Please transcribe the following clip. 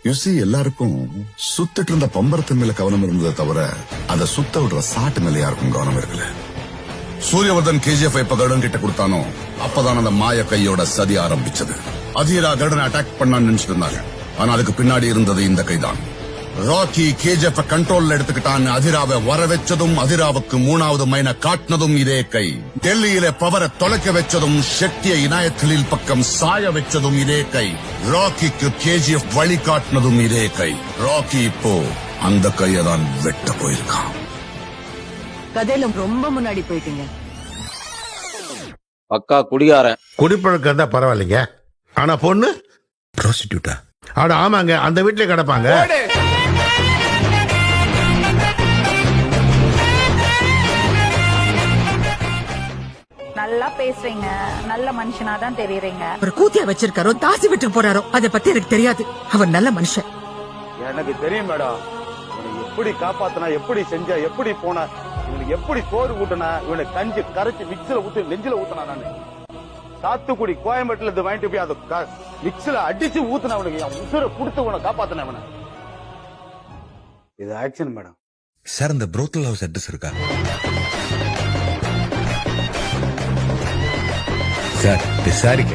UC எல்லாருக்கும் சுத்திட்டு இருந்த பம்பரத்தின் மேல கவனம் இருந்ததை தவிர அதை சுத்த விடுற சாட்டு மேல யாருக்கும் கவனம் இருக்குல்ல. சூரியவர்தன் KGF இப்ப கருடன் கிட்ட கொடுத்தானோ அப்பதான் அந்த மாய கையோட சதி ஆரம்பிச்சது. அதீரா கருடனை அட்டாக் பண்ணான்னு நினைச்சிட்டு இருந்தாங்க. ஆனா அதுக்கு பின்னாடி இருந்தது இந்த கைதான். ராக்கி KGF கண்ட்ரோல்ல எடுத்துக்கிட்டான்னு அதிராவை வர வச்சதும், அதிராவுக்கு 3வது மைனை காட்டினதும் இதே கை. டெல்லியில பவரை தொலைக்க வச்சதும், ஷெட்டியை இனாயத்கலீல் பக்கம் சாய வச்சதும் இதே கை. ராக்கிக்கு KGF வழி காட்டினதும் இதே கை. ராக்கி இப்போ அந்த கையை தான் வெட்ட போயிருக்கான். கதையில ரொம்ப முன்னாடி போயிட்டீங்க. பக்கா குடிகாரன். குடிப்பழக்கம் இருந்தா பரவாயில்லைங்க. ஆனா பொண்ணு ப்ராஸ்டிடியூட்டா? ஆட ஆமாங்க, அந்த வீட்லயே கிடப்பாங்க. நல்லா பேசுறீங்க, நல்ல மனுஷனா தான் தெரியுறீங்க. அவர் கூத்தியா வச்சிருக்காரோ தாசி விட்டு போறாரோ அதை பத்தி எனக்கு தெரியாது. அவர் நல்ல மனுஷன். எனக்கு தெரியும் மேடம். இவனை எப்படி காப்பாத்தினா, எப்படி செஞ்சா, எப்படி போன, இவனுக்கு எப்படி சோறு ஊட்டினா, இவனை கஞ்சி கரைச்சி மிக்சில ஊத்தி நெஞ்சில ஊத்தினா. நானு சாத்துக்குடி கோயம்பேட்டுல இருந்து வாங்கிட்டு போய் அதை மிக்சில அடிச்சு ஊத்தின. அவனுக்கு உசுரை கொடுத்து உன காப்பாத்தின. அவனை இது ஆக்சன் மேடம். சார் இந்த ப்ரோத்தல் ஹவுஸ் அட்ரஸ் இருக்கா சார் விசாரிக்க